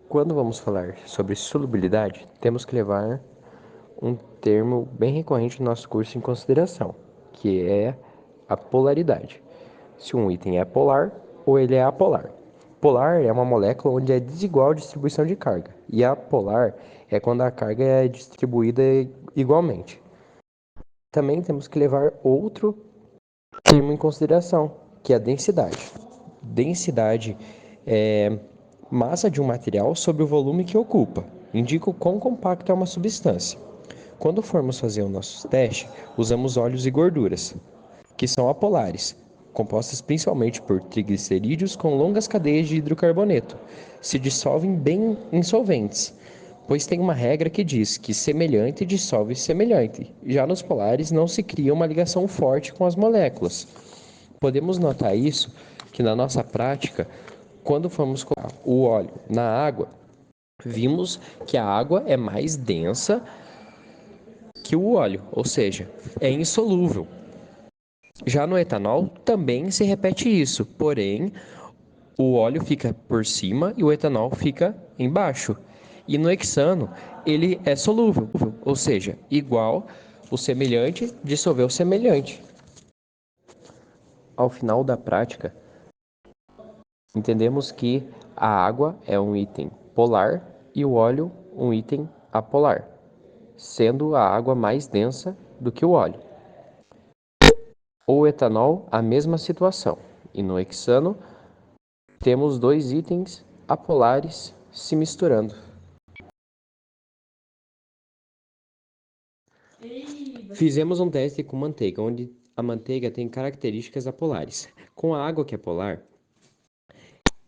Quando vamos falar sobre solubilidade, temos que levar um termo bem recorrente no nosso curso em consideração, que é a polaridade. Se um item é polar ou ele é apolar. Polar é uma molécula onde é desigual a distribuição de carga, e apolar é quando a carga é distribuída igualmente. Também temos que levar outro termo em consideração, que é a densidade. Densidade é massa de um material sobre o volume que ocupa, indica o quão compacto é uma substância. Quando formos fazer o nosso teste, usamos óleos e gorduras, que são apolares, compostas principalmente por triglicerídeos com longas cadeias de hidrocarboneto. Se dissolvem bem em solventes, pois tem uma regra que diz que semelhante dissolve semelhante. Já nos polares não se cria uma ligação forte com as moléculas. Podemos notar isso que na nossa prática, quando formos colocar o óleo na água, vimos que a água é mais densa que o óleo, ou seja, é insolúvel. Já no etanol também se repete isso, porém o óleo fica por cima e o etanol fica embaixo. E no hexano ele é solúvel, ou seja, igual o semelhante dissolver o semelhante. Ao final da prática, entendemos que a água é um item polar e o óleo um item apolar, sendo a água mais densa do que o óleo. O etanol, a mesma situação. E no hexano, temos dois itens apolares se misturando. Fizemos um teste com manteiga, onde a manteiga tem características apolares. Com a água que é polar,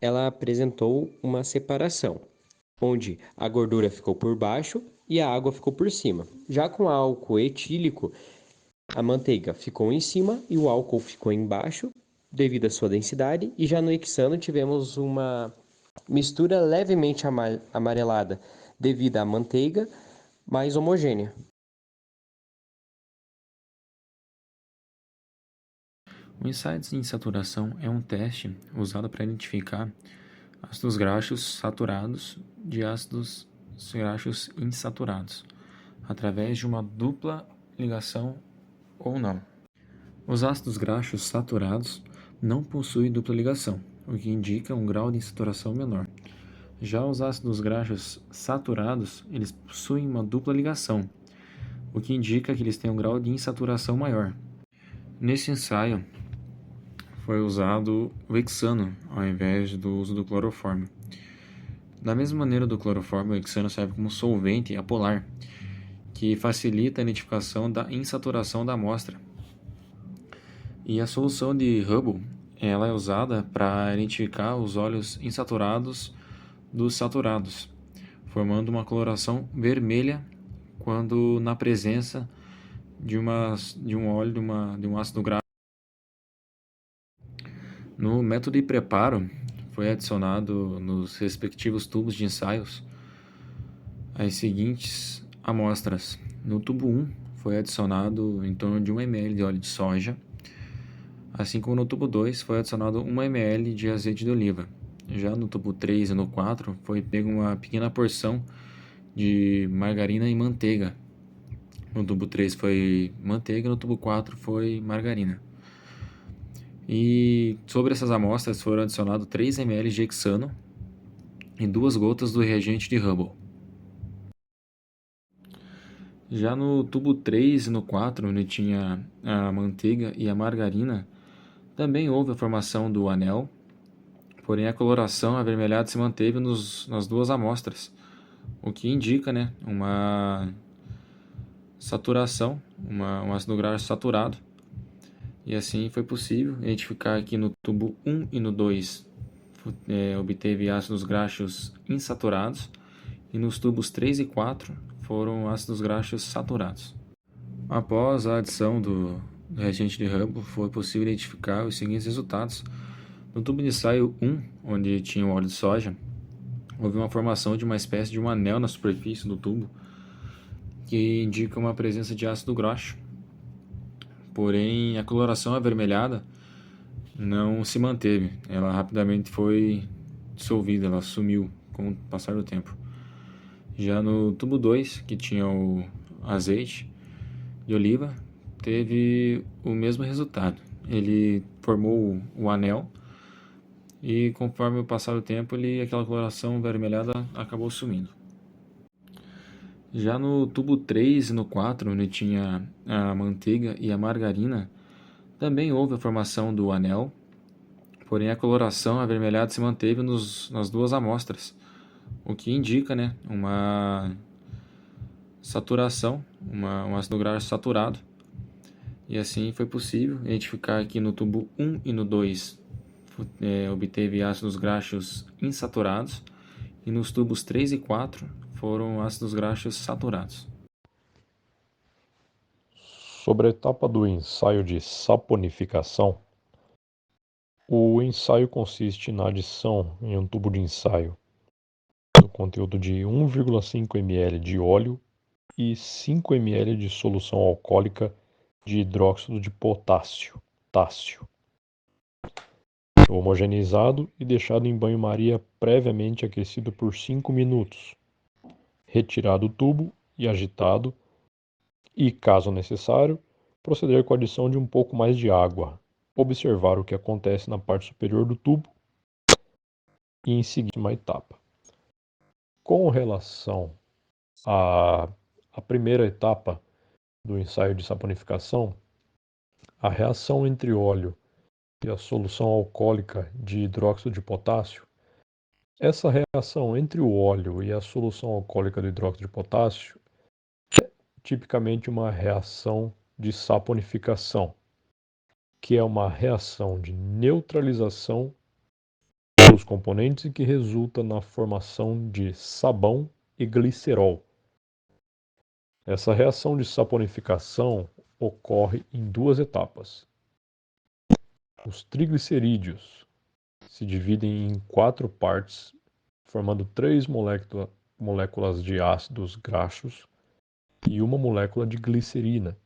ela apresentou uma separação, onde a gordura ficou por baixo e a água ficou por cima. Já com álcool etílico, a manteiga ficou em cima e o álcool ficou embaixo, devido à sua densidade, e já no hexano tivemos uma mistura levemente amarelada, devido à manteiga mais homogênea. O ensaio de insaturação é um teste usado para identificar ácidos graxos saturados de ácidos graxos insaturados, através de uma dupla ligação ou não. Os ácidos graxos saturados não possuem dupla ligação, o que indica um grau de insaturação menor. Já os ácidos graxos saturados, eles possuem uma dupla ligação, o que indica que eles têm um grau de insaturação maior. Nesse ensaio, foi usado o hexano ao invés do uso do cloroformo. Da mesma maneira do cloroformo, o hexano serve como solvente apolar, que facilita a identificação da insaturação da amostra. E a solução de Hubble, ela é usada para identificar os óleos insaturados dos saturados, formando uma coloração vermelha quando na presença de um óleo de um ácido graxo. No método de preparo, foi adicionado nos respectivos tubos de ensaios as seguintes amostras. No tubo 1, foi adicionado em torno de 1 ml de óleo de soja, assim como no tubo 2 foi adicionado 1 ml de azeite de oliva. Já no tubo 3 e no 4 foi pego uma pequena porção de margarina e manteiga. No tubo 3 foi manteiga, no tubo 4 foi margarina. E sobre essas amostras foram adicionados 3 ml de hexano e 2 gotas do reagente de Hubble. Já no tubo 3 e no 4, onde tinha a manteiga e a margarina, também houve a formação do anel, porém a coloração avermelhada se manteve nas duas amostras, o que indica, uma saturação, um ácido graxo saturado. E assim foi possível identificar que no tubo 1 e no 2 obteve ácidos graxos insaturados, e nos tubos 3 e 4 foram ácidos graxos saturados. Após a adição do reagente de Hubble, foi possível identificar os seguintes resultados. No tubo de ensaio 1, onde tinha o óleo de soja, houve uma formação de uma espécie de um anel na superfície do tubo, que indica uma presença de ácido graxo. Porém, a coloração avermelhada não se manteve, ela rapidamente foi dissolvida, ela sumiu com o passar do tempo. Já no tubo 2, que tinha o azeite de oliva, teve o mesmo resultado. Ele formou o anel e conforme o passar do tempo, aquela coloração avermelhada acabou sumindo. Já no tubo 3 e no 4, onde tinha a manteiga e a margarina, também houve a formação do anel, porém a coloração avermelhada se manteve nas duas amostras, o que indica, né, uma saturação, um ácido graxo saturado. E assim foi possível identificar que no tubo 1 e no 2 obteve ácidos graxos insaturados, e nos tubos 3 e 4 foram ácidos graxos saturados. Sobre a etapa do ensaio de saponificação, o ensaio consiste na adição em um tubo de ensaio do conteúdo de 1,5 ml de óleo e 5 ml de solução alcoólica de hidróxido de potássio, tássio, homogeneizado e deixado em banho-maria previamente aquecido por 5 minutos. Retirado o tubo e agitado, e, caso necessário, proceder com a adição de um pouco mais de água. Observar o que acontece na parte superior do tubo e em seguida uma etapa. Com relação à primeira etapa do ensaio de saponificação, a reação entre óleo e a solução alcoólica de hidróxido de potássio, essa reação entre o óleo e a solução alcoólica do hidróxido de potássio é tipicamente uma reação de saponificação, que é uma reação de neutralização dos componentes e que resulta na formação de sabão e glicerol. Essa reação de saponificação ocorre em duas etapas. Os triglicerídeos se dividem em 4 partes, formando 3 moléculas de ácidos graxos e uma molécula de glicerina.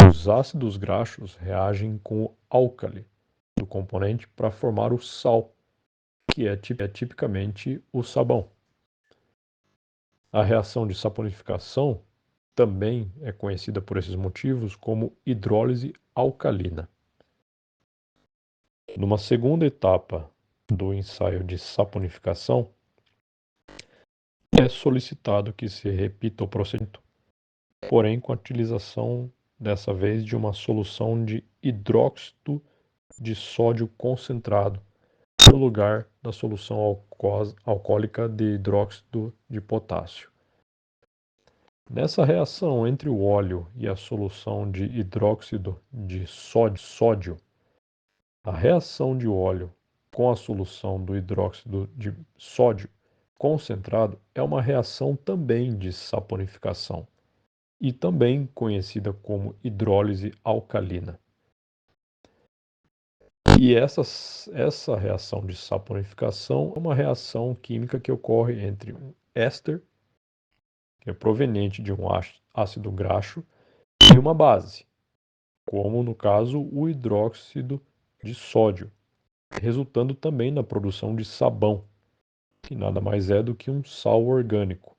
Os ácidos graxos reagem com o álcali do componente para formar o sal, que é tipicamente o sabão. A reação de saponificação também é conhecida por esses motivos como hidrólise alcalina. Numa segunda etapa do ensaio de saponificação, é solicitado que se repita o procedimento, porém com a utilização dessa vez de uma solução de hidróxido de sódio concentrado, no lugar da solução alcoólica de hidróxido de potássio. Nessa reação entre o óleo e a solução de hidróxido de sódio, a reação de óleo com a solução do hidróxido de sódio concentrado é uma reação também de saponificação e também conhecida como hidrólise alcalina. E essa reação de saponificação é uma reação química que ocorre entre um éster, que é proveniente de um ácido graxo, e uma base, como no caso o hidróxido de sódio, resultando também na produção de sabão, que nada mais é do que um sal orgânico.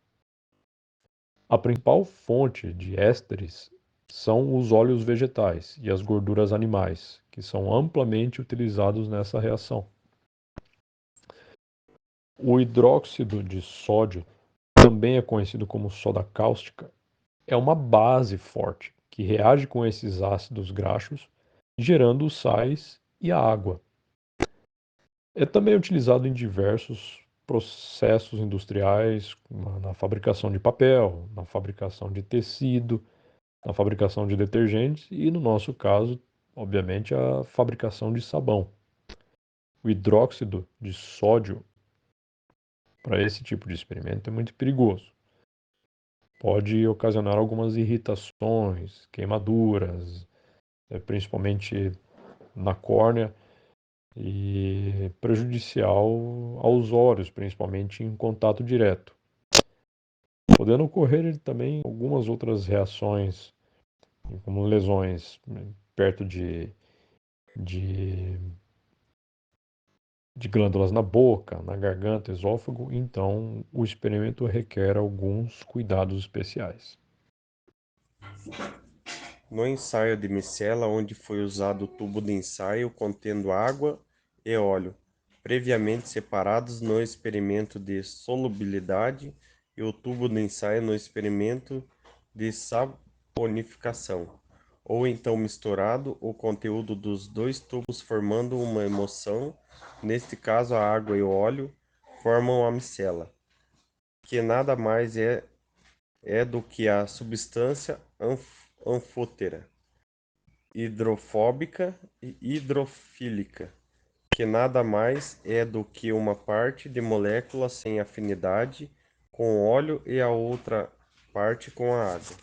A principal fonte de ésteres são os óleos vegetais e as gorduras animais, que são amplamente utilizados nessa reação. O hidróxido de sódio, também é conhecido como soda cáustica, é uma base forte que reage com esses ácidos graxos, gerando os sais e a água. É também utilizado em diversos processos industriais, na fabricação de papel, na fabricação de tecido, na fabricação de detergentes e, no nosso caso, obviamente, a fabricação de sabão. O hidróxido de sódio, para esse tipo de experimento, é muito perigoso. Pode ocasionar algumas irritações, queimaduras, principalmente na córnea, e prejudicial aos olhos, principalmente em contato direto. Podendo ocorrer também algumas outras reações, como lesões perto de de glândulas na boca, na garganta, esôfago, então o experimento requer alguns cuidados especiais. No ensaio de micela, onde foi usado o tubo de ensaio contendo água e óleo, previamente separados no experimento de solubilidade, e o tubo de ensaio no experimento de saponificação, ou então misturado o conteúdo dos dois tubos formando uma emulsão, neste caso a água e o óleo, formam a micela, que nada mais é do que a substância anfótera, hidrofóbica e hidrofílica, que nada mais é do que uma parte de molécula sem afinidade com o óleo e a outra parte com a água.